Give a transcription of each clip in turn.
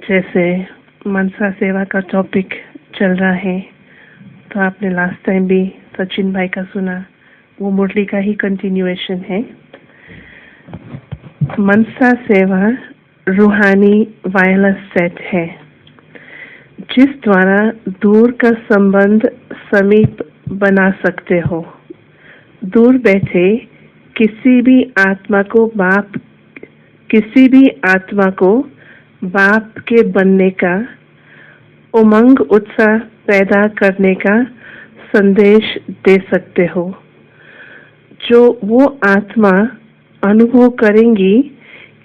जैसे मनसा सेवा का टॉपिक चल रहा है, तो आपने लास्ट टाइम भी सचिन भाई का सुना, वो मुरली का ही कंटिन्यूएशन है। मनसा सेवा रूहानी वायरलेस सेट है, जिस द्वारा दूर का संबंध समीप बना सकते हो। दूर बैठे किसी भी आत्मा को बाप के बनने का उमंग उत्साह पैदा करने का संदेश दे सकते हो, जो वो आत्मा अनुभव करेंगी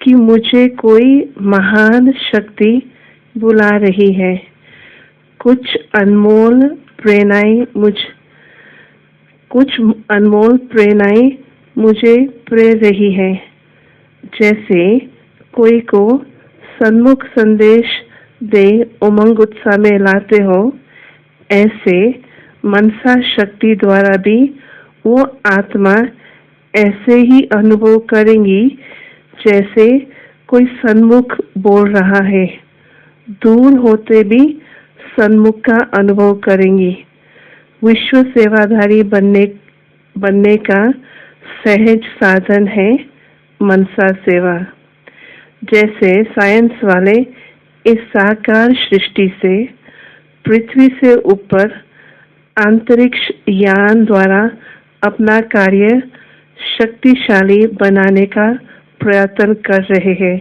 कि मुझे कोई महान शक्ति बुला रही है, कुछ अनमोल प्रेरणाएं मुझे प्रेर रही है। जैसे कोई को सन्मुख संदेश दे उमंग उत्साह में लाते हो, ऐसे मनसा शक्ति द्वारा भी वो आत्मा ऐसे ही अनुभव करेंगी जैसे कोई सन्मुख बोल रहा है। दूर होते भी सन्मुख का अनुभव करेंगी। विश्व सेवाधारी बनने का सहज साधन है मनसा सेवा। जैसे साइंस वाले इस साकार सृष्टि से पृथ्वी से ऊपर अंतरिक्ष यान द्वारा अपना कार्य शक्तिशाली बनाने का प्रयत्न कर रहे हैं।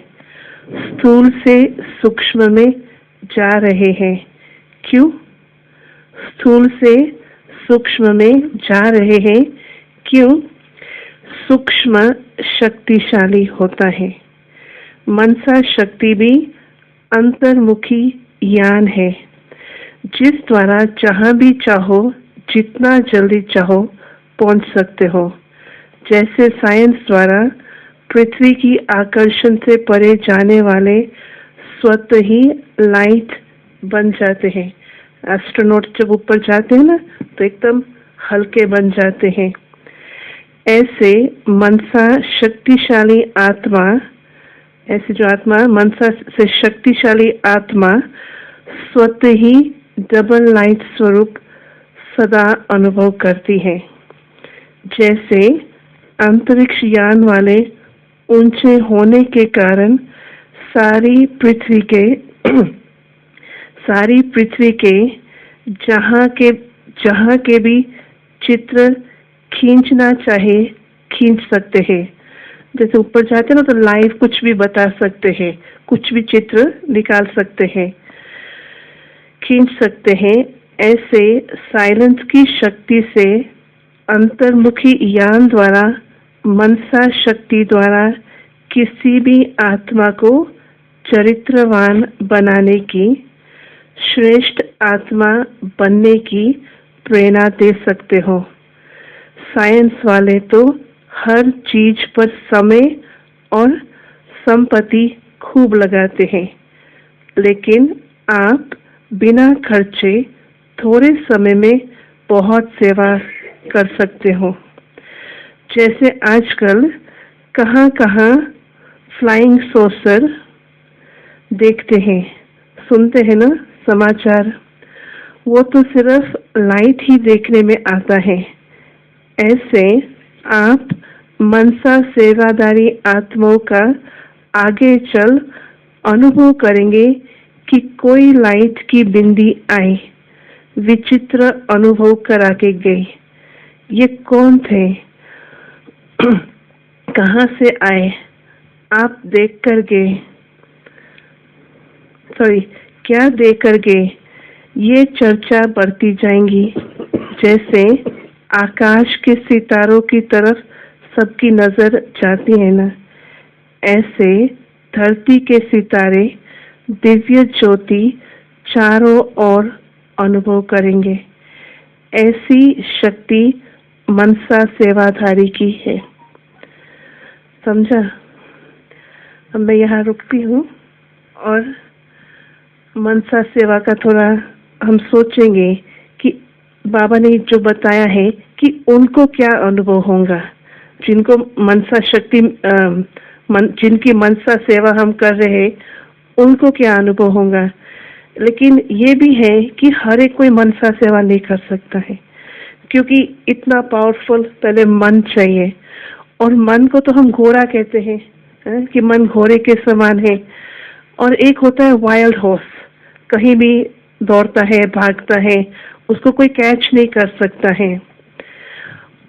स्थूल से सूक्ष्म में जा रहे हैं। क्यों स्थूल से सूक्ष्म में जा रहे हैं? क्यों? सूक्ष्म शक्तिशाली होता है। मनसा शक्ति भी अंतर्मुखी यान है, जिस द्वारा जहां भी चाहो, जितना जल्दी चाहो पहुंच सकते हो। जैसे साइंस द्वारा पृथ्वी की आकर्षण से परे जाने वाले स्वतः ही लाइट बन जाते हैं। एस्ट्रोनॉट जब ऊपर जाते हैं ना, तो एकदम हल्के बन जाते हैं। ऐसे मनसा शक्तिशाली आत्मा, ऐसी जो आत्मा मनसा से शक्तिशाली आत्मा स्वतः ही डबल लाइट स्वरूप सदा अनुभव करती है। जैसे अंतरिक्ष यान वाले ऊंचे होने के कारण सारी पृथ्वी के जहां के भी चित्र खींचना चाहे खींच सकते हैं। जैसे ऊपर जाते हैं ना, तो लाइव कुछ भी बता सकते हैं, कुछ भी चित्र निकाल सकते हैं, खींच सकते हैं। ऐसे साइलेंस की शक्ति से अंतर्मुखी यान द्वारा मनसा शक्ति द्वारा किसी भी आत्मा को चरित्रवान बनाने की, श्रेष्ठ आत्मा बनने की प्रेरणा दे सकते हो। साइंस वाले तो हर चीज पर समय और संपत्ति खूब लगाते हैं, लेकिन आप बिना खर्चे थोड़े समय में बहुत सेवा कर सकते हो। जैसे आजकल कहाँ फ्लाइंग सॉसर देखते हैं, सुनते हैं ना समाचार, वो तो सिर्फ लाइट ही देखने में आता है। ऐसे आप मनसा सेवादारी आत्माओं का आगे चल अनुभव करेंगे कि कोई लाइट की बिंदी आई, विचित्र अनुभव करा के गई। ये कौन थे? कहाँ से आए? आप देख कर गए, क्या देख कर गए? ये चर्चा बढ़ती जाएंगी। जैसे आकाश के सितारों की तरफ सबकी नजर जाती है ना, ऐसे धरती के सितारे दिव्य ज्योति चारों ओर अनुभव करेंगे। ऐसी शक्ति मनसा सेवाधारी की है। समझा? अब मैं यहाँ रुकती हूँ और मनसा सेवा का थोड़ा हम सोचेंगे कि बाबा ने जो बताया है कि उनको क्या अनुभव होगा, जिनको मनसा शक्ति जिनकी मनसा सेवा हम कर रहे हैं, उनको क्या अनुभव होगा। लेकिन ये भी है कि हर एक कोई मनसा सेवा नहीं कर सकता है, क्योंकि इतना पावरफुल पहले मन चाहिए। और मन को तो हम घोड़ा कहते हैं, कि मन घोड़े के समान है। और एक होता है वाइल्ड हॉर्स, कहीं भी दौड़ता है, भागता है, उसको कोई कैच नहीं कर सकता है।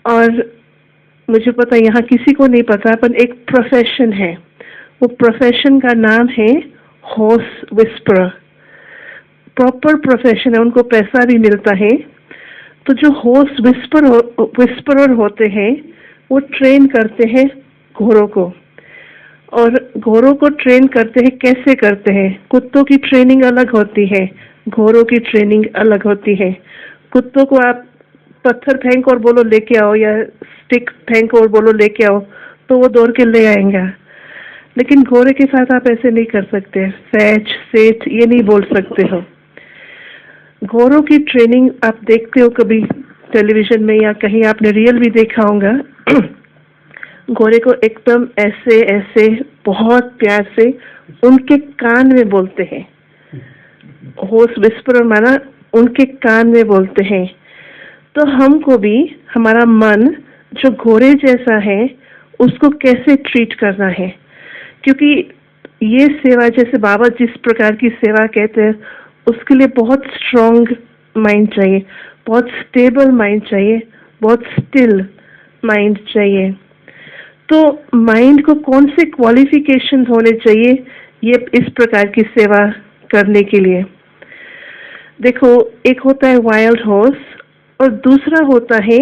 और मुझे पता, यहाँ किसी को नहीं पता, पर एक प्रोफेशन है, वो प्रोफेशन का नाम है हॉर्स विस्परर। प्रॉपर प्रोफेशन है, उनको पैसा भी मिलता है। तो जो हॉर्स विस्परर होते हैं वो ट्रेन करते हैं घोड़ों को। और घोड़ों को ट्रेन करते हैं, कैसे करते हैं? कुत्तों की ट्रेनिंग अलग होती है, घोड़ों की ट्रेनिंग अलग होती है। कुत्तों को आप पत्थर फेंक और बोलो लेके आओ, या स्टिक फेंक और बोलो लेके आओ, तो वो दौड़ के ले आएंगा। लेकिन घोड़े के साथ आप ऐसे नहीं कर सकते, फैच सेठ ये नहीं बोल सकते हो। घोड़ों की ट्रेनिंग आप देखते हो कभी टेलीविजन में, या कहीं आपने रियल भी देखा होगा। घोड़े को एकदम ऐसे ऐसे बहुत प्यार से उनके कान में बोलते हैं। हॉर्स विस्परर माना उनके कान में बोलते हैं। तो हमको भी हमारा मन जो घोड़े जैसा है उसको कैसे ट्रीट करना है, क्योंकि ये सेवा जैसे बाबा जिस प्रकार की सेवा कहते हैं उसके लिए बहुत स्ट्रॉन्ग माइंड चाहिए, बहुत स्टेबल माइंड चाहिए, बहुत स्टिल माइंड चाहिए। तो माइंड को कौन से क्वालिफिकेशंस होने चाहिए ये इस प्रकार की सेवा करने के लिए? देखो, एक होता है वाइल्ड हॉर्स और दूसरा होता है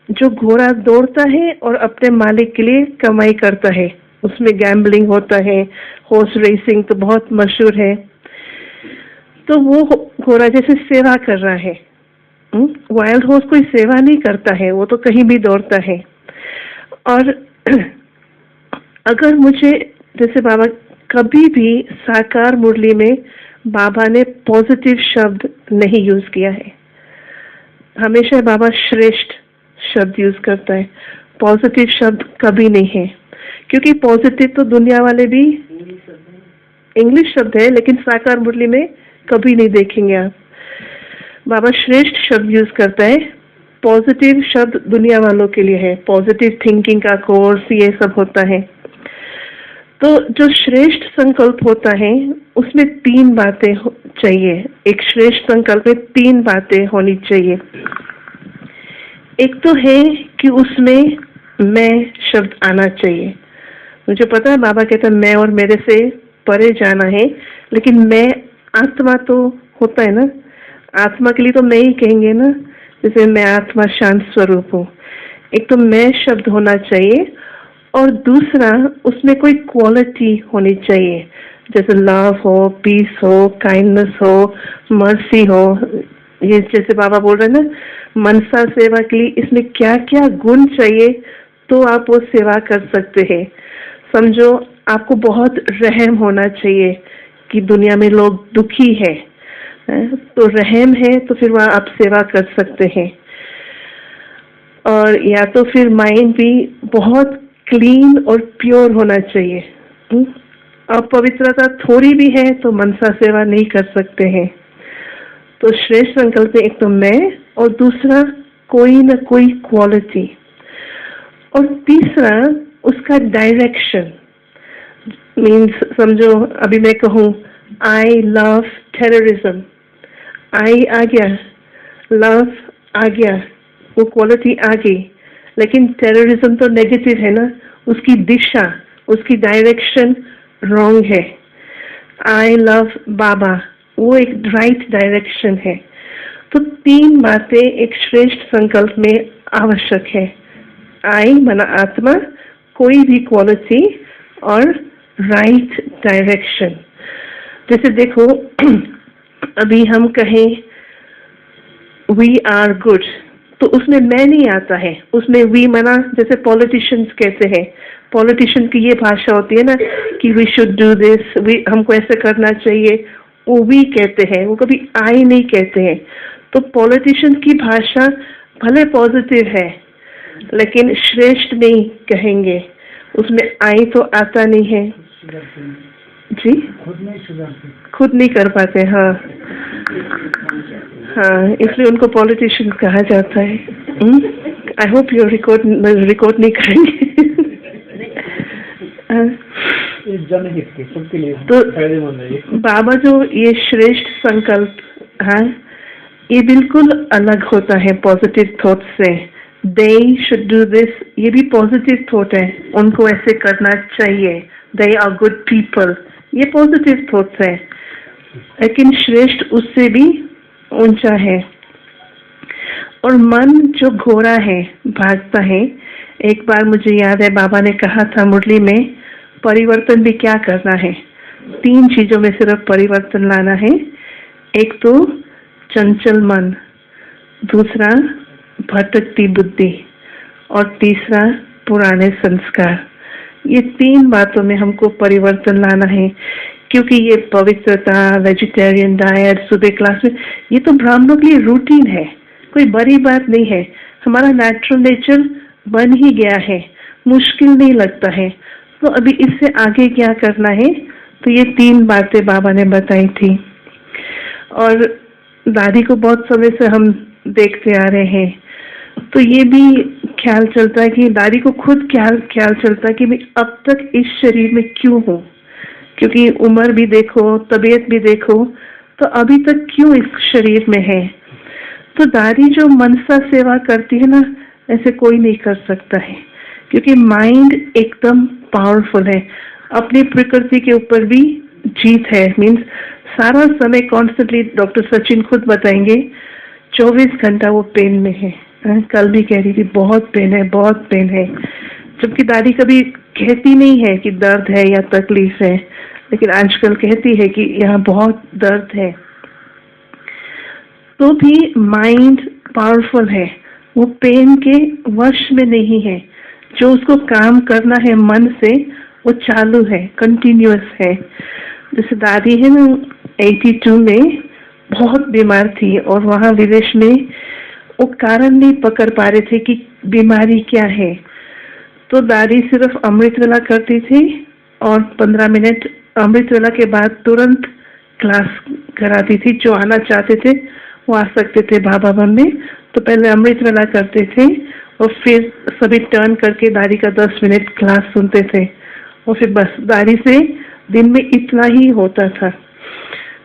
जो घोड़ा दौड़ता है और अपने मालिक के लिए कमाई करता है। उसमें गैम्बलिंग होता है, हॉर्स रेसिंग तो बहुत मशहूर है। तो वो घोड़ा जैसे सेवा कर रहा है। वाइल्ड हॉर्स कोई सेवा नहीं करता है, वो तो कहीं भी दौड़ता है। और अगर मुझे जैसे बाबा कभी भी साकार मुरली में बाबा ने पॉजिटिव शब्द नहीं यूज किया है, हमेशा बाबा श्रेष्ठ शब्द यूज करता है, पॉजिटिव शब्द कभी नहीं है। क्योंकि पॉजिटिव तो दुनिया वाले भी इंग्लिश शब्द है, लेकिन साकार मुरली में कभी नहीं देखेंगे आप। बाबा श्रेष्ठ शब्द यूज करता है, पॉजिटिव शब्द दुनिया वालों के लिए है। पॉजिटिव थिंकिंग का कोर्स ये सब होता है। तो जो श्रेष्ठ संकल्प होता है उसमें 3 बातें चाहिए। एक श्रेष्ठ संकल्प में 3 बातें होनी चाहिए। एक तो है कि उसमें मैं शब्द आना चाहिए। मुझे पता है बाबा कहता है मैं और मेरे से परे जाना है, लेकिन मैं आत्मा तो होता है ना, आत्मा के लिए तो मैं ही कहेंगे ना, जैसे मैं आत्मा शांत स्वरूप हूँ। एक तो मैं शब्द होना चाहिए, और दूसरा उसमें कोई क्वालिटी होनी चाहिए, जैसे लव हो, पीस हो, काइंडनेस हो, मर्सी हो। ये जैसे बाबा बोल रहे हैं ना, मनसा सेवा के लिए इसमें क्या क्या गुण चाहिए तो आप वो सेवा कर सकते हैं। समझो आपको बहुत रहम होना चाहिए कि दुनिया में लोग दुखी है, तो रहम है तो फिर वहाँ आप सेवा कर सकते हैं। और या तो फिर माइंड भी बहुत क्लीन और प्योर होना चाहिए। अपवित्रता थोड़ी भी है तो मनसा सेवा नहीं कर सकते हैं। तो श्रेष्ठ संकल्प में एक तो मैं, और दूसरा कोई न कोई क्वालिटी, और तीसरा उसका डायरेक्शन। मीन्स समझो अभी मैं कहूँ आई लव टेररिज्म, आई आ गया, लव आ गया, वो क्वालिटी आ गई, लेकिन टेररिज्म तो नेगेटिव है ना, उसकी दिशा, उसकी डायरेक्शन रॉन्ग है। आई लव बाबा, वो एक राइट डायरेक्शन है। तो 3 बातें एक श्रेष्ठ संकल्प में आवश्यक है। आई माना आत्मा, कोई भी क्वालिटी, और राइट डायरेक्शन। जैसे देखो अभी हम कहें वी आर गुड, तो उसमें मैं नहीं आता है, उसमें वी माना जैसे पॉलिटिशियंस कहते हैं, पॉलिटिशियन की ये भाषा होती है ना कि we should do this, we हमको ऐसे करना चाहिए, वो वी कहते हैं, वो कभी आई नहीं कहते हैं। तो पॉलिटिशियन की भाषा भले पॉजिटिव है लेकिन श्रेष्ठ नहीं कहेंगे, उसमें आई तो आता नहीं है। जी खुद नहीं कर पाते। हाँ हाँ, इसलिए उनको पॉलिटिशियन कहा जाता है। आई होप यू रिकॉर्ड नहीं करेंगे। जनहित के सबके लिए तो फायदेमंद है ये। बाबा जो ये श्रेष्ठ संकल्प, हाँ, ये बिल्कुल अलग होता है पॉजिटिव थॉट से। दे शुड डू दिस, ये भी पॉजिटिव थॉट है, उनको ऐसे करना चाहिए। दे आर गुड पीपल, ये पॉजिटिव थॉट्स है। लेकिन श्रेष्ठ उससे भी ऊंचा है। और मन जो घोड़ा है, भागता है। एक बार मुझे याद है बाबा ने कहा था मुरली में, परिवर्तन भी क्या करना है, 3 चीजों में सिर्फ परिवर्तन लाना है। एक तो चंचल मन, दूसरा भटकती बुद्धि, और तीसरा पुराने संस्कार। ये 3 बातों में हमको परिवर्तन लाना है। क्योंकि ये पवित्रता, वेजिटेरियन डाइट, सुबह क्लास में, ये तो ब्राह्मणों के लिए रूटीन है, कोई बड़ी बात नहीं है। हमारा नेचुरल नेचर बन ही गया है, मुश्किल नहीं लगता है। तो अभी इससे आगे क्या करना है, तो ये 3 बातें बाबा ने बताई थी। और दादी को बहुत समय से हम देखते आ रहे हैं, तो ये भी ख्याल चलता है कि दादी को खुद ख्याल चलता है कि मैं अब तक इस शरीर में क्यों हूँ। क्योंकि उम्र भी देखो, तबीयत भी देखो, तो अभी तक क्यों इस शरीर में है। तो दादी जो मनसा सेवा करती है ना, ऐसे कोई नहीं कर सकता है। क्योंकि माइंड एकदम पावरफुल है, अपनी प्रकृति के ऊपर भी जीत है। मीन्स सारा समय कॉन्स्टेंटली, डॉक्टर सचिन खुद बताएंगे, 24 घंटा वो पेन में है। कल भी कह रही थी बहुत पेन है, बहुत पेन है। जबकि दादी कभी कहती नहीं है कि दर्द है या तकलीफ है, लेकिन आजकल कहती है कि यहाँ बहुत दर्द है। तो भी माइंड पावरफुल है, वो पेन के वश में नहीं है। जो उसको काम करना है मन से, वो चालू है, कंटिन्यूअस है। जैसे दादी है ना, 82 में बहुत बीमार थी, और वहाँ विदेश में वो कारण नहीं पकड़ पा रहे थे कि बीमारी क्या है। तो दादी सिर्फ अमृत वेला करती थी, और 15 मिनट अमृत वेला के बाद तुरंत क्लास कराती थी। जो आना चाहते थे वो आ सकते थे बाबा बनने। तो पहले अमृत वेला करते थे, और फिर सभी टर्न करके दादी का 10 मिनट क्लास सुनते थे, और फिर बस दादी से दिन में इतना ही होता था।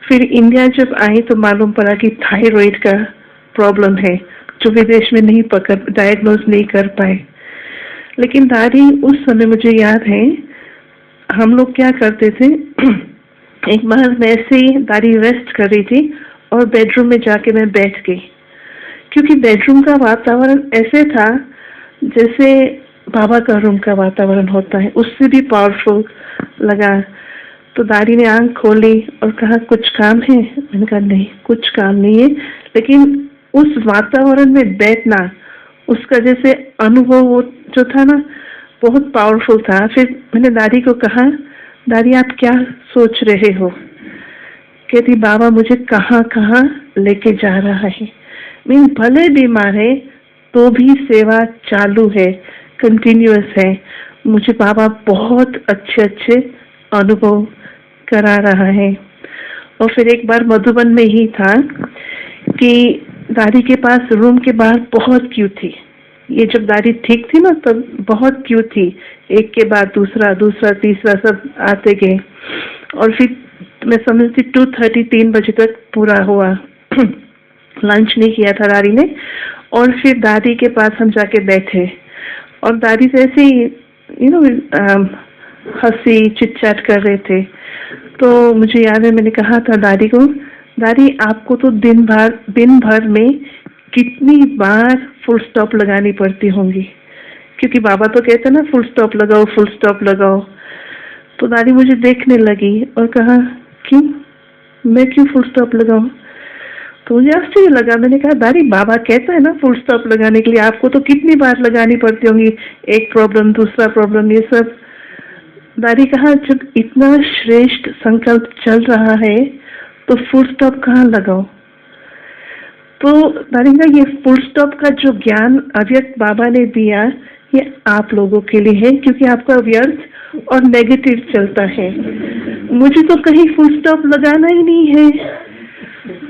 फिर इंडिया जब आई तो मालूम पड़ा कि थायराइड का प्रॉब्लम है, जो विदेश में नहीं डायग्नोज नहीं कर पाए। लेकिन दादी उस समय, मुझे याद है, हम लोग क्या करते थे, एक बार वैसे ही दादी रेस्ट कर रही थी, और बेडरूम में जाके मैं बैठ गई। क्योंकि बेडरूम का वातावरण ऐसे था जैसे बाबा का रूम का वातावरण होता है, उससे भी पावरफुल लगा। तो दादी ने आंख खोली और कहा, कुछ काम है? मैंने कहा नहीं, कुछ काम नहीं है। लेकिन उस वातावरण में बैठना, उसका जैसे अनुभव वो जो था ना, बहुत पावरफुल था। फिर मैंने दादी को कहा, दादी आप क्या सोच रहे हो? कहती, बाबा मुझे कहाँ कहाँ लेके जा रहा है। मीन भले बीमार है तो भी सेवा चालू है, कंटिन्यूअस है। मुझे बाबा बहुत अच्छे अच्छे अनुभव करा रहा है। और फिर एक बार मधुबन में ही था कि दादी के पास रूम के बाहर बहुत क्यू थी। ये जब दादी ठीक थी ना, तब बहुत क्यू थी, एक के बाद दूसरा, दूसरा, तीसरा, सब आते गए। और फिर मैं समझती 2:30 3 बजे तक पूरा हुआ। लंच नहीं किया था दादी ने। और फिर दादी के पास हम जाके बैठे, और दादी से ऐसे ही हंसी चिट-चैट कर रहे थे। तो मुझे याद है, मैंने कहा था दादी को, दादी आपको तो दिन भर में कितनी बार फुल स्टॉप लगानी पड़ती होंगी, क्योंकि बाबा तो कहते ना फुल स्टॉप लगाओ, फुल स्टॉप लगाओ। तो दादी मुझे देखने लगी और कहा, क्यों, मैं क्यों फुल स्टॉप लगाऊं? तो मुझे आश्चर्य लगा। मैंने कहा, दादी बाबा कहता है ना फुल स्टॉप लगाने के लिए, आपको तो कितनी बार लगानी पड़ती होंगी, एक प्रॉब्लम, दूसरा प्रॉब्लम, ये सब। दादी कहा, जब इतना श्रेष्ठ संकल्प चल रहा है तो फुल स्टॉप कहाँ लगाओ? तो दादी का ये फुल स्टॉप का जो ज्ञान अव्यक्त बाबा ने दिया, ये आप लोगों के लिए है, क्योंकि आपका व्यर्थ और नेगेटिव चलता है। मुझे तो कहीं फुल स्टॉप लगाना ही नहीं है।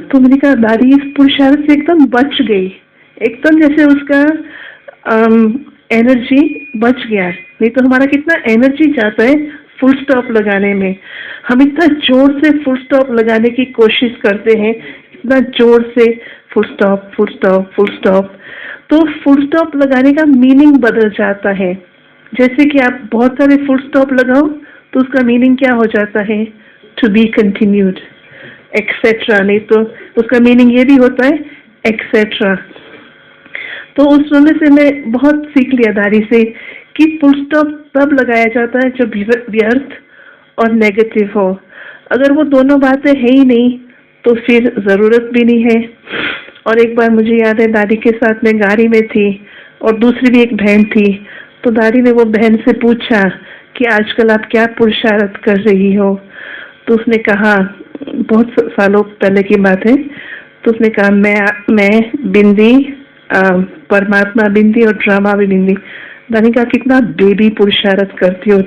तो मैंने कहा दादी इस पुरुषार्थ से एकदम बच गई, एकदम जैसे उसका एनर्जी बच गया। नहीं तो हमारा कितना एनर्जी जाता है फुल स्टॉप लगाने में। हम इतना जोर से फुल स्टॉप लगाने की कोशिश करते हैं, इतना जोर से full stop full stop full stop, तो फुल स्टॉप लगाने का मीनिंग बदल जाता है। जैसे कि आप बहुत सारे फुल स्टॉप लगाओ तो उसका मीनिंग क्या हो जाता है, टू बी कंटिन्यूड एक्सेट्रा। नहीं तो उसका मीनिंग ये भी होता है एक्सेट्रा। तो उस समय से मैं बहुत सीख लिया दादी से कि फुल स्टॉप तब लगाया जाता है जब व्यर्थ और नेगेटिव हो। अगर वो दोनों बातें है ही नहीं तो फिर जरूरत भी नहीं है। और एक बार मुझे याद है दादी के साथ मैं गाड़ी में थी और दूसरी भी एक बहन थी। तो दादी ने वो बहन से पूछा कि आजकल आप क्या पुरुषार्थ कर रही हो। तो उसने कहा, बहुत सालों पहले की बात है, तो उसने कहा मैं बिंदी, परमात्मा बिंदी और ड्रामा भी बिंदी। दादी कहा कितना बेबी पुरुषार्थ करती हो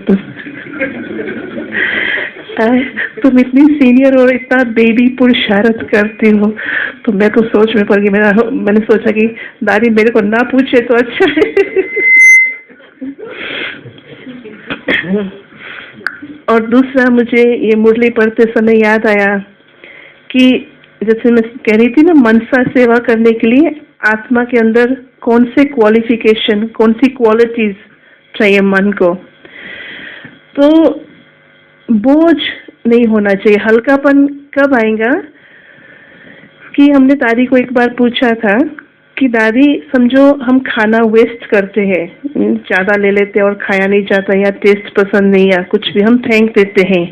तुम इतनी सीनियर और इतना बेबी पुरुषार्थ करती हो। तो मैं तो सोच में पड़ गई। मैंने सोचा कि दादी मेरे को ना पूछे तो अच्छा है। और दूसरा मुझे ये मुरली पढ़ते समय याद आया कि जैसे मैं कह रही थी ना, मनसा सेवा करने के लिए आत्मा के अंदर कौन से क्वालिफिकेशन, कौन सी क्वालिटीज चाहिए मन को। तो बोझ नहीं होना चाहिए। हल्कापन कब आएगा कि हमने दादी को एक बार पूछा था कि दादी समझो हम खाना वेस्ट करते हैं, ज्यादा ले लेते हैं और खाया नहीं जाता, या टेस्ट पसंद नहीं, या कुछ भी हम फेंक देते हैं,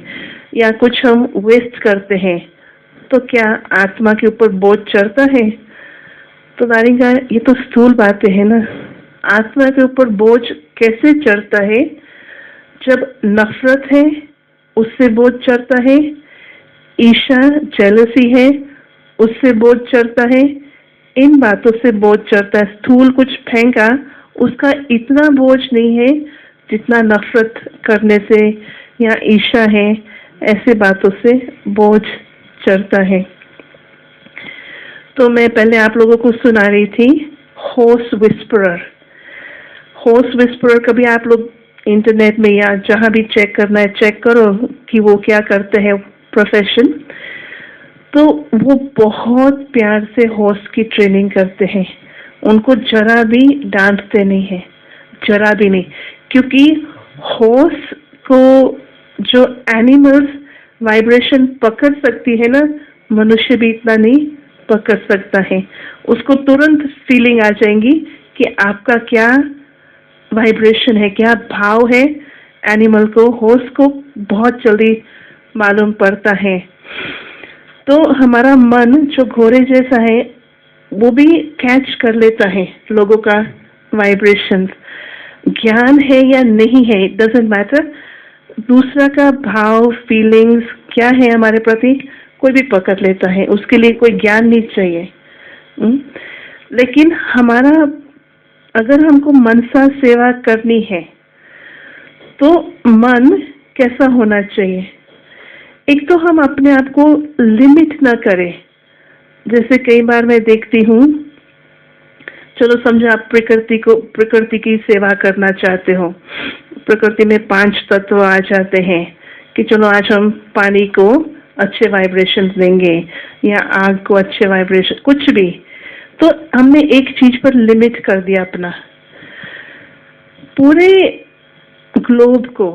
या कुछ हम वेस्ट करते हैं, तो क्या आत्मा के ऊपर बोझ चढ़ता है? तो दादी का ये तो स्थूल बातें है ना। आत्मा के ऊपर बोझ कैसे चढ़ता है? जब नफरत है उससे बोझ चढ़ता है, ईर्ष्या जेलसी है उससे बोझ चढ़ता है, इन बातों से बोझ चढ़ता है। स्थूल कुछ फेंका, उसका इतना बोझ नहीं है जितना नफरत करने से या ईर्ष्या है, ऐसे बातों से बोझ चढ़ता है। तो मैं पहले आप लोगों को सुना रही थी होर्स विस्परर। होर्स विस्परर कभी आप लोग इंटरनेट में या जहां भी चेक करना है चेक करो कि वो क्या करते हैं प्रोफेशन। तो वो बहुत प्यार से हॉर्स की ट्रेनिंग करते हैं, उनको जरा भी डांटते नहीं है, जरा भी नहीं। क्योंकि हॉर्स को जो एनिमल्स वाइब्रेशन पकड़ सकती है ना, मनुष्य भी इतना नहीं पकड़ सकता है। उसको तुरंत फीलिंग आ जाएंगी कि आपका क्या वाइब्रेशन है, क्या भाव है। एनिमल को, हॉर्स को बहुत जल्दी मालूम पड़ता है। तो हमारा मन जो घोड़े जैसा है वो भी कैच कर लेता है लोगों का वाइब्रेशन। ज्ञान है या नहीं है, इट डजंट मैटर। दूसरा का भाव, फीलिंग्स क्या है हमारे प्रति, कोई भी पकड़ लेता है, उसके लिए कोई ज्ञान नहीं चाहिए। लेकिन हमारा, अगर हमको मनसा सेवा करनी है तो मन कैसा होना चाहिए? एक तो हम अपने आप को लिमिट ना करें। जैसे कई बार मैं देखती हूँ, चलो समझो आप प्रकृति की सेवा करना चाहते हो। प्रकृति में 5 तत्व आ जाते हैं कि चलो आज हम पानी को अच्छे वाइब्रेशन देंगे या आग को अच्छे वाइब्रेशन, कुछ भी। तो हमने एक चीज पर लिमिट कर दिया अपना, पूरे ग्लोब को,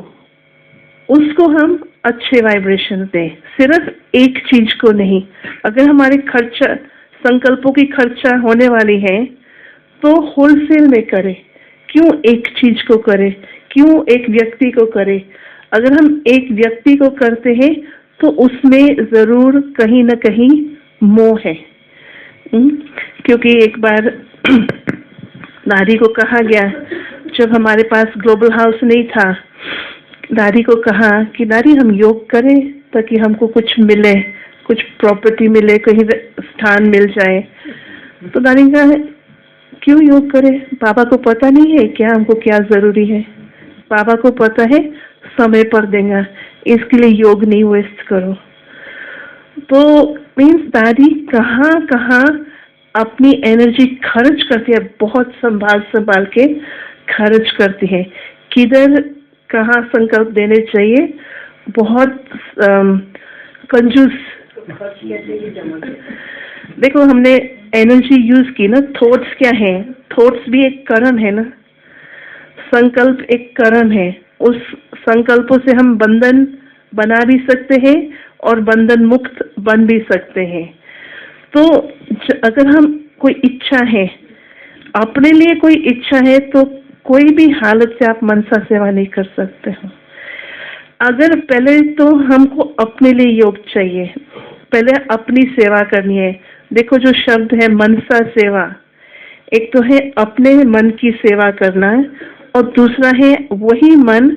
उसको हम अच्छे वाइब्रेशन दें, सिर्फ एक चीज को नहीं। अगर हमारे खर्चा, संकल्पों की खर्चा होने वाली है तो होलसेल में करें। क्यों एक चीज को करें, क्यों एक व्यक्ति को करें? अगर हम एक व्यक्ति को करते हैं तो उसमें जरूर कहीं ना कहीं मोह है। क्योंकि एक बार दादी को कहा गया, जब हमारे पास ग्लोबल हाउस नहीं था, दादी को कहा कि दादी हम योग करें ताकि हमको कुछ मिले, कुछ प्रॉपर्टी मिले, कहीं स्थान मिल जाए। तो दादी कहा क्यों योग करें? पापा को पता नहीं है क्या हमको क्या जरूरी है? पापा को पता है, समय पर देगा। इसके लिए योग नहीं वेस्ट करो। तो मीन्स दादी कहाँ कहाँ अपनी एनर्जी खर्च करती है, बहुत संभाल संभाल के खर्च करती है, किधर कहाँ संकल्प देने चाहिए, बहुत कंजूस। देखो हमने एनर्जी यूज की ना, थॉट्स क्या है, थॉट्स भी एक कर्म है ना, संकल्प एक कर्म है, उस संकल्पों से हम बंधन बना भी सकते हैं और बंधन मुक्त बन भी सकते हैं। तो अगर हम कोई इच्छा है, अपने लिए कोई इच्छा है, तो कोई भी हालत से आप मनसा सेवा नहीं कर सकते हो। अगर पहले तो हमको अपने लिए योग चाहिए, पहले अपनी सेवा करनी है। देखो जो शब्द है मनसा सेवा, एक तो है अपने मन की सेवा करना है और दूसरा है वही मन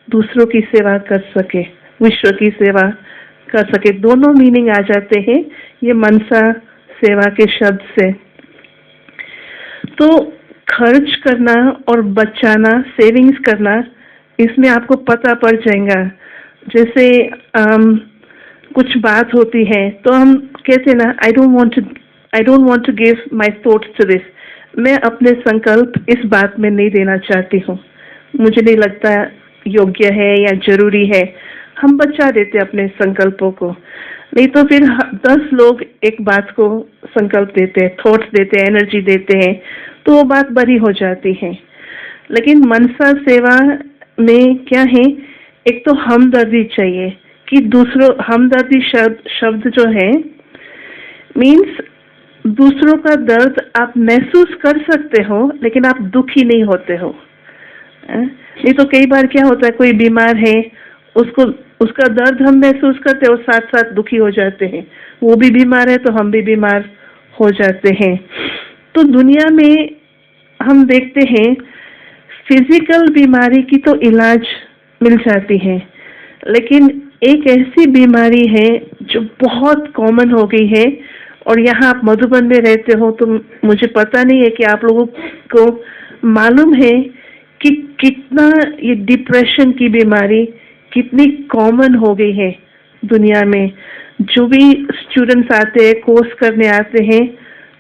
दूसरों की सेवा कर सके, विश्व की सेवा कर सके। दोनों मीनिंग आ जाते हैं ये मनसा सेवा के शब्द से। तो खर्च करना और बचाना, सेविंग्स करना, इसमें आपको पता पड़ जाएगा। जैसे कुछ बात होती है तो हम कहते हैं ना, I don't want to give my thoughts to this, मैं अपने संकल्प इस बात में नहीं देना चाहती हूँ, मुझे नहीं लगता योग्य है या जरूरी है, हम बचा देते अपने संकल्पों को। नहीं तो फिर 10 लोग एक बात को संकल्प देते हैं, थॉट्स देते हैं, एनर्जी देते हैं, तो वो बात बड़ी हो जाती है। लेकिन मनसा सेवा में क्या है, एक तो हमदर्दी चाहिए कि दूसरों, हमदर्दी शब्द जो है मीन्स दूसरों का दर्द आप महसूस कर सकते हो लेकिन आप दुखी नहीं होते हो। नहीं तो कई बार क्या होता है, कोई बीमार है, उसका दर्द हम महसूस करते हैं और साथ साथ दुखी हो जाते हैं, वो भी बीमार है तो हम भी बीमार हो जाते हैं। तो दुनिया में हम देखते हैं फिजिकल बीमारी की तो इलाज मिल जाती है, लेकिन एक ऐसी बीमारी है जो बहुत कॉमन हो गई है, और यहाँ आप मधुबन में रहते हो तो मुझे पता नहीं है कि आप लोगों को मालूम है कि कितना ये डिप्रेशन की बीमारी कितनी कॉमन हो गई है दुनिया में। जो भी स्टूडेंट्स आते हैं, कोर्स करने आते हैं,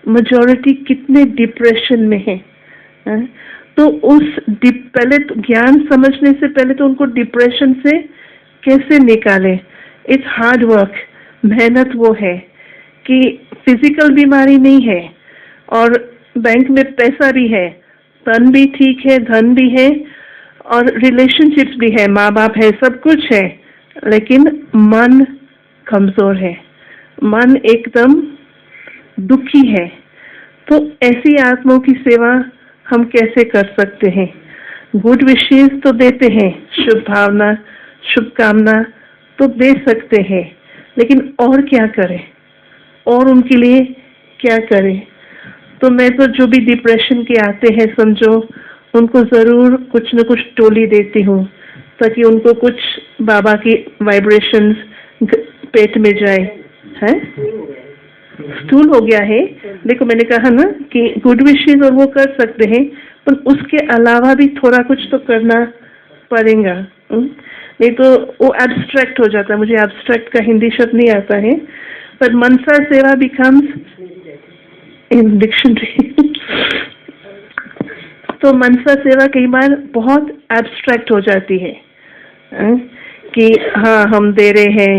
मेजॉरिटी कितने डिप्रेशन में है। तो पहले तो ज्ञान समझने से पहले तो उनको डिप्रेशन से कैसे निकाले, इट्स हार्ड वर्क, मेहनत वो है कि फिजिकल बीमारी नहीं है और बैंक में पैसा भी है, तन भी ठीक है, धन भी है और रिलेशनशिप्स भी है, माँ बाप है, सब कुछ है, लेकिन मन कमजोर है, मन एकदम दुखी है। तो ऐसी आत्माओं की सेवा हम कैसे कर सकते हैं? गुड विशेष तो देते हैं, शुभ भावना, शुभकामना तो दे सकते हैं, लेकिन और क्या करें, और उनके लिए क्या करें? तो मैं तो जो भी डिप्रेशन के आते हैं समझो, उनको जरूर कुछ न कुछ टोली देती हूँ ताकि उनको कुछ बाबा की वाइब्रेशंस पेट में जाए। है स्टूल हो गया है, देखो मैंने कहा ना कि गुड विशेस और वो कर सकते हैं, पर उसके अलावा भी थोड़ा कुछ तो करना पड़ेगा, नहीं तो वो एब्स्ट्रैक्ट हो जाता है। मुझे एब्स्ट्रैक्ट का हिंदी शब्द नहीं आता है, पर मनसा सेवा बिकम्स इन डिक्शनरी। तो मनसा सेवा कई बार बहुत एब्स्ट्रैक्ट हो जाती है कि हाँ हम दे रहे हैं,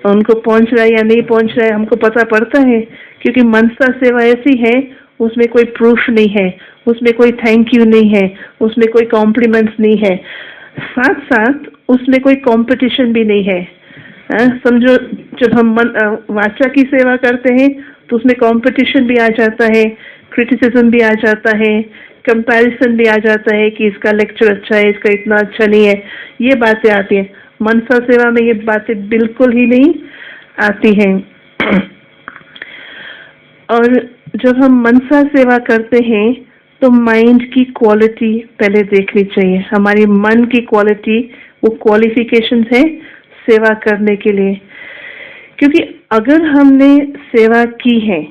उनको पहुंच रहा है या नहीं पहुंच रहा है हमको पता पड़ता है, क्योंकि मनसा सेवा ऐसी है उसमें कोई प्रूफ नहीं है, उसमें कोई थैंक यू नहीं है, उसमें कोई कॉम्प्लीमेंट्स नहीं है, साथ साथ उसमें कोई कंपटीशन भी नहीं है। समझो जब हम वाचा की सेवा करते हैं तो उसमें कंपटीशन भी आ जाता है, क्रिटिसिज्म भी आ जाता है, कंपैरिजन भी आ जाता है कि इसका लेक्चर अच्छा है, इसका इतना अच्छा नहीं है, ये बातें आती हैं। मनसा सेवा में ये बातें बिल्कुल ही नहीं आती हैं। और जब हम मनसा सेवा करते हैं तो माइंड की क्वालिटी पहले देखनी चाहिए, हमारी मन की क्वालिटी, वो क्वालिफिकेशंस है सेवा करने के लिए। क्योंकि अगर हमने सेवा की है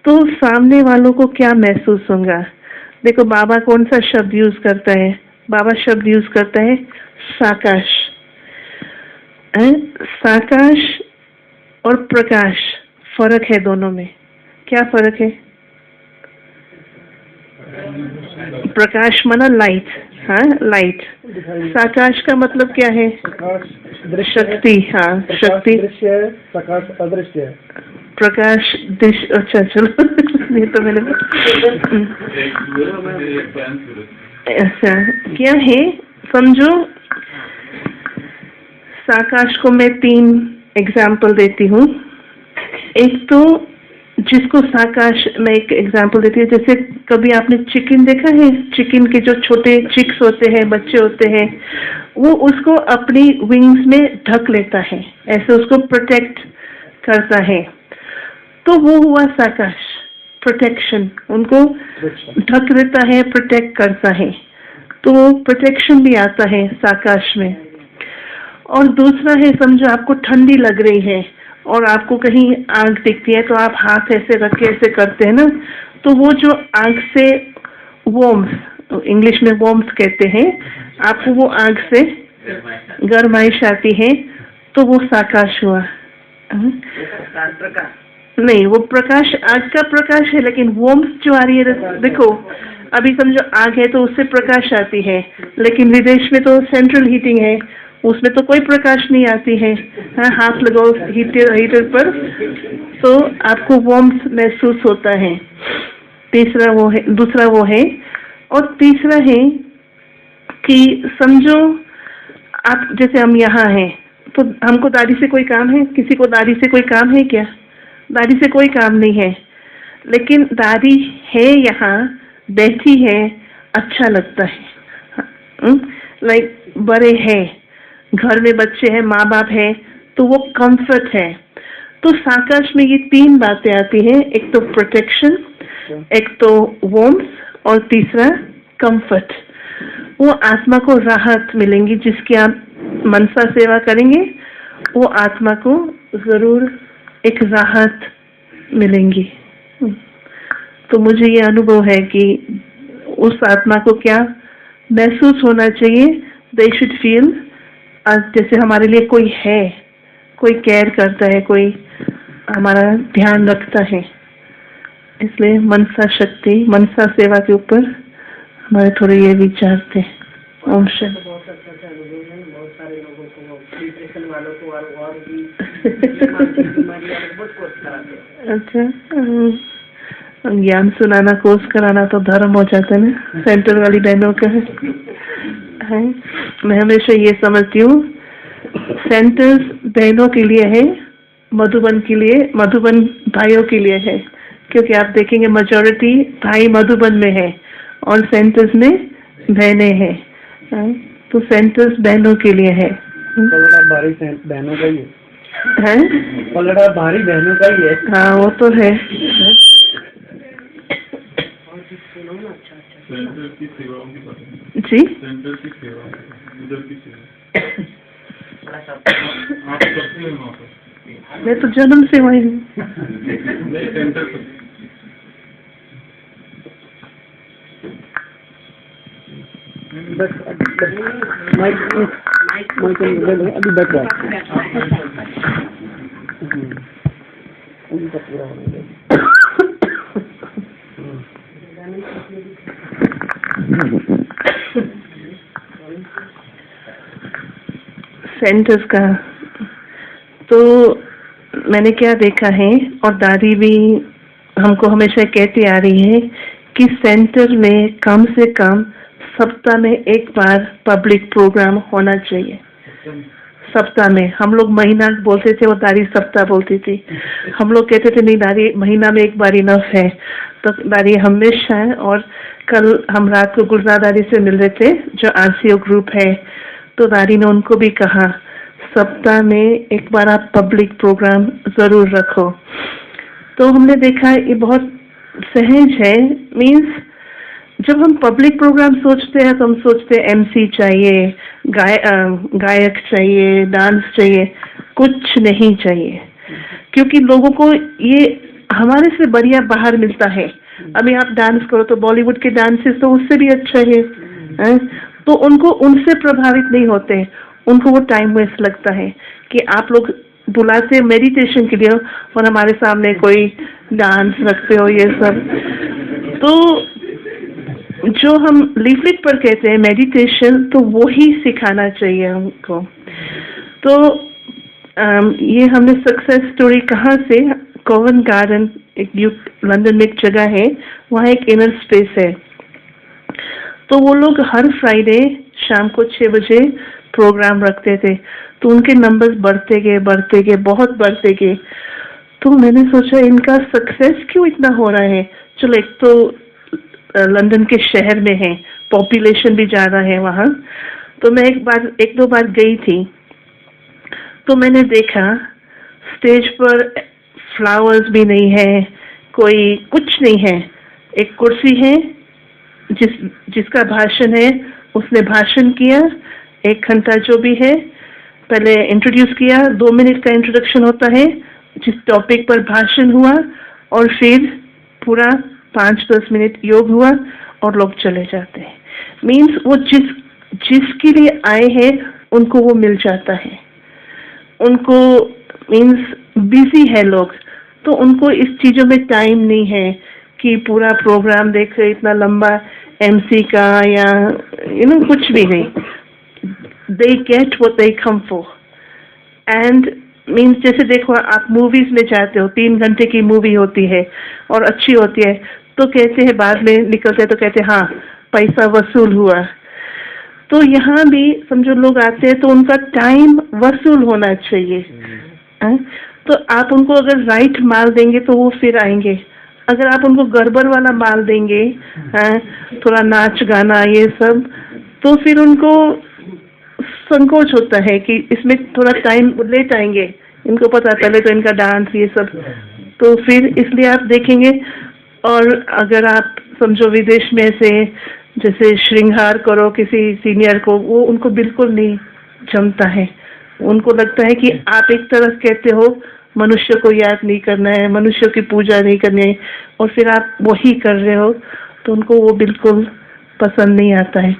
तो सामने वालों को क्या महसूस होगा? देखो बाबा कौन सा शब्द यूज करता है? बाबा शब्द यूज करता है साकाश। साकाश और प्रकाश, फर्क है दोनों में। क्या फर्क है? प्रकाश माना लाइट, हाँ लाइट। साकाश का मतलब क्या है? शक्ति, हाँ शक्ति। दृश्य है, प्रकाश अदृश्य है। प्रकाश दृश्य, अच्छा चलो ये तो मैंने अच्छा क्या है समझो। साकाश को मैं 3 एग्जाम्पल देती हूँ। एक तो जिसको साकाश, मैं एक एग्जाम्पल देती हूँ, जैसे कभी आपने चिकन देखा है? चिकन के जो छोटे चिक्स होते हैं, बच्चे होते हैं, वो उसको अपनी विंग्स में ढक लेता है, ऐसे उसको प्रोटेक्ट करता है। तो वो हुआ साकाश, प्रोटेक्शन, उनको ढक देता है, प्रोटेक्ट करता है, तो प्रोटेक्शन भी आता है साकाश में। और दूसरा है, समझो आपको ठंडी लग रही है और आपको कहीं आग दिखती है, तो आप हाथ ऐसे रख के ऐसे करते हैं ना, तो वो जो आग से वॉर्म्स, इंग्लिश में वॉर्म्स कहते हैं, आपको वो आग से गर्माइश आती है, तो वो साकाश हुआ। नहीं, वो प्रकाश आग का प्रकाश है, लेकिन वॉर्म्स जो आ रही है, देखो अभी समझो आग है तो उससे प्रकाश आती है, लेकिन विदेश में तो सेंट्रल हीटिंग है, उसमें तो कोई प्रकाश नहीं आती है। हाँ, हाथ लगाओ हीटर पर तो आपको वार्मथ महसूस होता है। तीसरा वो है, दूसरा वो है। और तीसरा है कि समझो आप, जैसे हम यहाँ हैं तो हमको दाढ़ी से कोई काम है? किसी को दाढ़ी से कोई काम है क्या? दाढ़ी से कोई काम नहीं है, लेकिन दाढ़ी है, यहाँ बैठी है, अच्छा लगता है। लाइक बड़े हैं, घर में बच्चे हैं, माँ बाप है, तो वो कंफर्ट है। तो साकाश में ये 3 बातें आती हैं, एक तो प्रोटेक्शन, एक तो वार्मथ और तीसरा कंफर्ट। वो आत्मा को राहत मिलेंगी, जिसकी आप मनसा सेवा करेंगे वो आत्मा को जरूर एक राहत मिलेंगी। तो मुझे ये अनुभव है कि उस आत्मा को क्या महसूस होना चाहिए, दे शुड फील जैसे हमारे लिए कोई है, कोई केयर करता है, कोई हमारा ध्यान रखता है। इसलिए मनसा शक्ति, मनसा सेवा के ऊपर हमारे थोड़े ये विचार थे। ओम शांति। बहुत सारे लोगों को, डिप्रेशन वालों को और भी अच्छा, ज्ञान सुनाना कोर्स कराना तो धर्म हो जाता है ना, सेंटर वाली बहनों का है। मैं हमेशा ये समझती हूँ, सेंटर्स बहनों के लिए है, मधुबन के लिए, मधुबन भाइयों के लिए है, क्योंकि आप देखेंगे मेजॉरिटी भाई मधुबन में है और सेंटर्स में बहनें हैं। तो सेंटर्स बहनों के लिए है। पलड़ा भारी बहनों का ही है, पलड़ा भारी बहनों का ही है। हाँ वो तो है। जी, सेंटर की सेवा, उधर की सेवा आप करते हैं वहाँ पर? मैं तो जन्म से वही हूँ। नहीं, सेंटर पर। अभी बैठ रहा सेंटर्स का तो मैंने क्या देखा है, और दादी भी हमको हमेशा कहती आ रही है कि सेंटर में कम से कम सप्ताह में एक बार पब्लिक प्रोग्राम होना चाहिए। सप्ताह में, हम लोग महीना बोलते थे, वो दादी सप्ताह बोलती थी। हम लोग कहते थे नहीं दादी, महीना में एक बार इनफ है। तो दादी हमेशा है। और कल हम रात को गुलजार दादी से मिल रहे थे, जो आरसीओ ग्रुप है, तो दादी ने उनको भी कहा सप्ताह में एक बार आप पब्लिक प्रोग्राम जरूर रखो। तो हमने देखा ये बहुत सहज है। मीन्स जब हम पब्लिक प्रोग्राम सोचते हैं तो हम सोचते हैं एमसी चाहिए, गायक चाहिए, डांस चाहिए, कुछ नहीं चाहिए, क्योंकि लोगों को ये हमारे से बढ़िया बाहर मिलता है। अभी आप डांस करो तो बॉलीवुड के डांसेस तो उससे भी अच्छा है। तो उनको उनसे प्रभावित नहीं होते हैं, उनको वो टाइम वेस्ट लगता है कि आप लोग बुलाते हैं मेडिटेशन के लिए और हमारे सामने कोई डांस रखते हो ये सब। तो जो हम लीफलेट पर कहते हैं मेडिटेशन, तो वो ही सिखाना चाहिए हमको। तो ये हमने सक्सेस स्टोरी कहाँ से, कोवन गार्डन, एक लंदन में एक जगह है, वहाँ एक इनर स्पेस है। तो वो लोग हर फ्राइडे शाम को 6 बजे प्रोग्राम रखते थे। तो उनके नंबर्स बढ़ते गए, बहुत बढ़ते गए। तो मैंने सोचा इनका सक्सेस क्यों इतना हो रहा है। चलो, एक तो लंदन के शहर में है, पॉपुलेशन भी ज़्यादा है वहाँ। तो मैं एक दो बार गई थी, तो मैंने देखा स्टेज पर फ्लावर्स भी नहीं है, कोई कुछ नहीं है। एक कुर्सी है, जिसका भाषण है उसने भाषण किया, 1 घंटा जो भी है, पहले इंट्रोड्यूस किया, 2 मिनट का इंट्रोडक्शन होता है, जिस टॉपिक पर भाषण हुआ, और फिर पूरा 5-10 मिनट योग हुआ और लोग चले जाते हैं। मीन्स वो जिसके लिए आए हैं उनको वो मिल जाता है। उनको मीन्स बिजी है लोग, तो उनको इस चीजों में टाइम नहीं है कि पूरा प्रोग्राम देख रहे, इतना लंबा MC का या कुछ भी नहीं। They get what they come for and means जैसे देखो, आप मूवीज में जाते हो, 3 घंटे की मूवी होती है और अच्छी होती है, तो कहते हैं बाद में निकलते हैं तो कहते हैं हाँ पैसा वसूल हुआ। तो यहाँ भी समझो लोग आते हैं तो उनका टाइम वसूल होना चाहिए। तो आप उनको अगर राइट माल देंगे तो वो फिर आएंगे। अगर आप उनको गड़बड़ वाला माल देंगे, थोड़ा नाच गाना ये सब, तो फिर उनको संकोच होता है कि इसमें थोड़ा टाइम लेट आएंगे। इनको पता है पहले तो इनका डांस ये सब, तो फिर इसलिए आप देखेंगे। और अगर आप समझो विदेश में से जैसे श्रृंगार करो किसी सीनियर को, वो उनको बिल्कुल नहीं जमता है। उनको लगता है कि आप एक तरफ कहते हो मनुष्य को याद नहीं करना है, मनुष्य की पूजा नहीं करनी है, और फिर आप वही कर रहे हो, तो उनको वो बिल्कुल पसंद नहीं आता है।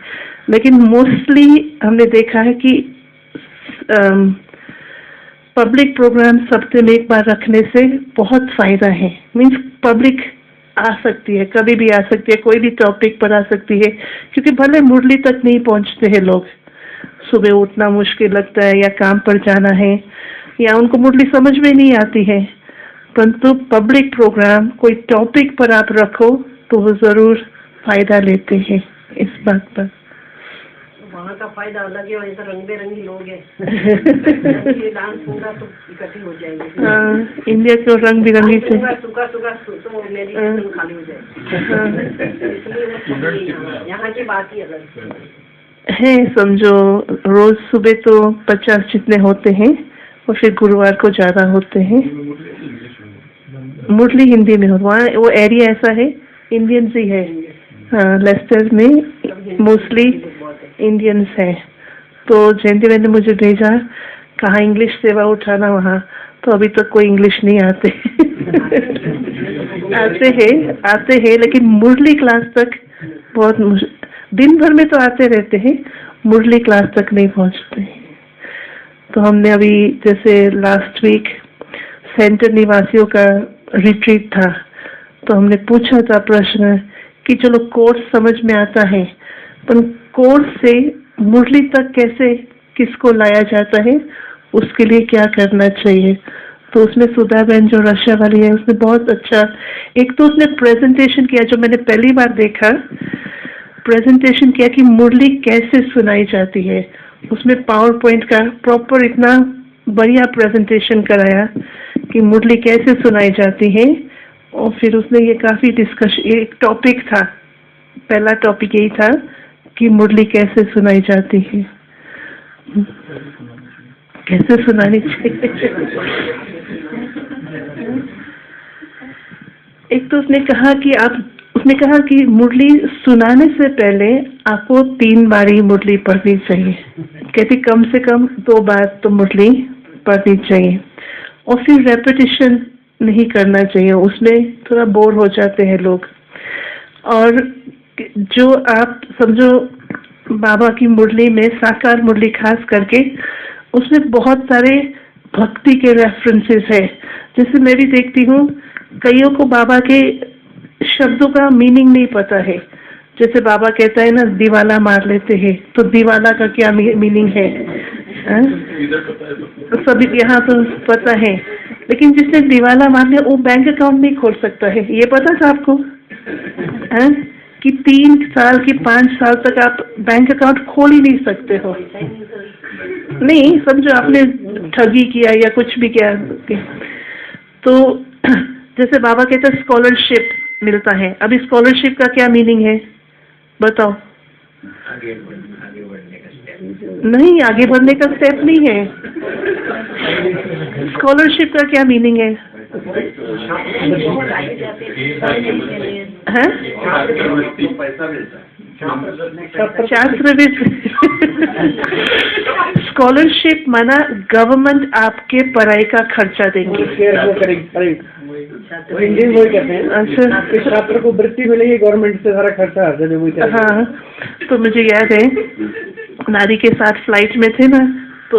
लेकिन मोस्टली हमने देखा है कि पब्लिक प्रोग्राम हफ्ते में 1 बार रखने से बहुत फायदा है। मीन्स पब्लिक आ सकती है, कभी भी आ सकती है, कोई भी टॉपिक पर आ सकती है, क्योंकि भले मुरली तक नहीं पहुंचते हैं लोग, सुबह उठना मुश्किल लगता है या काम पर जाना है या उनको मुरली समझ में नहीं आती है, परंतु पब्लिक प्रोग्राम कोई टॉपिक पर आप रखो तो वो जरूर फायदा लेते हैं इस बात पर। वहाँ का फायदा अलग है, वहीं तो रंग बेरंगी लोग हैं। ये डांस होगा तो इकट्ठी हो जाएंगे। हाँ, इंडिया के रंग बिरंगी से तो मेरी खाली हो जाएगी। इसलिए यहाँ की बात ही अलग है। समझो रोज सुबह तो 50 जितने होते हैं और फिर गुरुवार को ज्यादा होते हैं। मुरली हिंदी में हो, वहाँ वो एरिया ऐसा है, इंडियंस ही है। हाँ, लेस्टर में मोस्टली इंडियंस है। तो जयंती बहन ने मुझे भेजा, कहाँ इंग्लिश सेवा उठाना वहाँ, तो अभी तक कोई इंग्लिश नहीं आते। आते हैं लेकिन मुरली क्लास तक बहुत दिन भर में तो आते रहते हैं, मुरली क्लास तक नहीं पहुँचते। तो हमने अभी जैसे लास्ट वीक सेंटर निवासियों का रिट्रीट था, तो हमने पूछा था प्रश्न कि चलो कोर्स समझ में आता है, पर कोर्स से मुरली तक कैसे किसको लाया जाता है, उसके लिए क्या करना चाहिए। तो उसमें सुधा बहन जो रशिया वाली है, उसने बहुत अच्छा, एक तो उसने प्रेजेंटेशन किया जो मैंने पहली बार देखा, प्रेजेंटेशन किया कि मुरली कैसे सुनाई जाती है। उसमें पावर पॉइंट का प्रॉपर इतना बढ़िया प्रेजेंटेशन कराया कि मुरली कैसे सुनाई जाती है। और फिर उसने ये काफी डिस्कशन, एक टॉपिक था, पहला टॉपिक यही था कि मुरली कैसे सुनाई जाती है, कैसे सुनानी चाहिए। एक तो उसने कहा कि मुरली सुनाने से पहले आपको 3 बारी मुरली पढ़नी चाहिए। कहती कम से कम 2 बार तो मुरली पढ़नी चाहिए, और फिर रेपिटेशन नहीं करना चाहिए, उसमें थोड़ा बोर हो जाते हैं लोग। और जो आप समझो बाबा की मुरली में, साकार मुरली खास करके, उसमें बहुत सारे भक्ति के रेफरेंसेस है। जैसे मैं भी देखती हूँ, कईयों को बाबा के शब्दों का मीनिंग नहीं पता है। जैसे बाबा कहता है ना, दीवाना मार लेते हैं, तो दीवाना का क्या मीनिंग है? इधर पता है सबको। सभी यहाँ तो पता है, लेकिन जिसने दीवाना मार लिया वो बैंक अकाउंट नहीं खोल सकता है। ये पता था आपको? हैं? कि 3 साल की 5 साल तक आप बैंक अकाउंट खोल ही नहीं सकते हो। नहीं समझो, आपने ठगी किया या कुछ भी किया तो जैसे बाबा कहते हैं स्कॉलरशिप मिलता है। अभी स्कॉलरशिप का क्या मीनिंग है बताओ? नहीं, आगे बढ़ने का स्टेप नहीं है। स्कॉलरशिप का क्या मीनिंग है? हैं? पैसा मिलता है। स्कॉलरशिप माना गवर्नमेंट आपके पढ़ाई का खर्चा देंगे। केयर वो करेगी। वो इंडियन वही कहते हैं। अच्छा, कि छात्र को वृत्ति मिलेगी, गवर्नमेंट से सारा खर्चा हर जगह वही करेगी। हाँ, तो मुझे याद है नारी के साथ फ्लाइट में थे ना, तो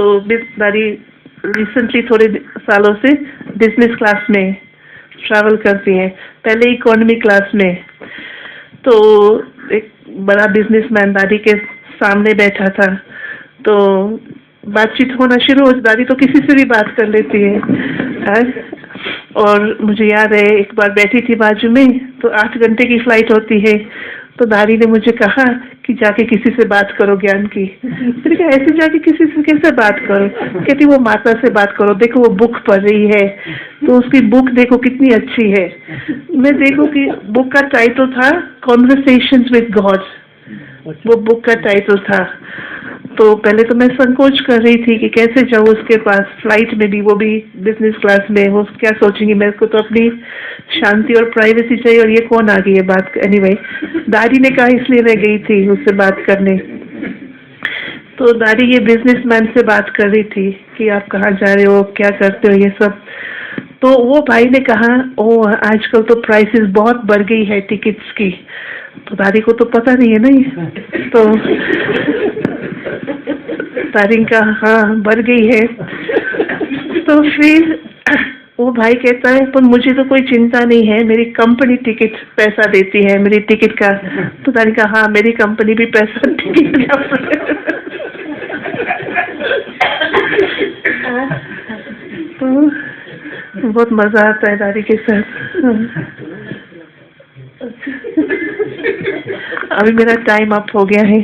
नारी रिसेंटली थोड़े सालों से बिजनेस क्लास में ट्रैवल करती हैं, पहले इकोनॉमी क्लास में। तो एक बड़ा बिजनेसमैन दादी के सामने बैठा था, तो बातचीत होना शुरू हो। दादी तो किसी से भी बात कर लेती है। और मुझे याद है एक बार बैठी थी बाजू में, तो 8 घंटे की फ्लाइट होती है, तो दादी ने मुझे कहा कि जाके किसी से बात करो ज्ञान की। फिर क्या ऐसे जाके किसी से कैसे बात करो? कहती वो माता से बात करो, देखो वो बुक पढ़ रही है, तो उसकी बुक देखो कितनी अच्छी है। मैं देखो कि बुक का टाइटल था कॉन्वर्सेशंस विद गॉड, वो बुक का टाइटल था। तो पहले तो मैं संकोच कर रही थी कि कैसे जाऊँ उसके पास, फ्लाइट में भी, वो भी बिजनेस क्लास में। वो क्या सोचेंगी, मेरे को तो अपनी शांति और प्राइवेसी चाहिए, और ये कौन आ गई है बात। एनीवे, दादी ने कहा इसलिए मैं गई थी उससे बात करने। तो दादी ये बिजनेसमैन से बात कर रही थी कि आप कहाँ जा रहे हो, क्या करते हो, ये सब। तो वो भाई ने कहा, ओ आजकल तो प्राइसेस बहुत बढ़ गई है टिकट्स की। तो दादी को तो पता नहीं है ना ये। तो दादी का हाँ बढ़ गई है। तो फिर वो भाई कहता है, पर मुझे तो कोई चिंता नहीं है, मेरी कंपनी टिकट पैसा देती है मेरी टिकट का। तो दादी का हाँ, मेरी कंपनी भी पैसा टिकट का। तो बहुत मजा आता है दादी के साथ। अभी मेरा टाइम अप हो गया है।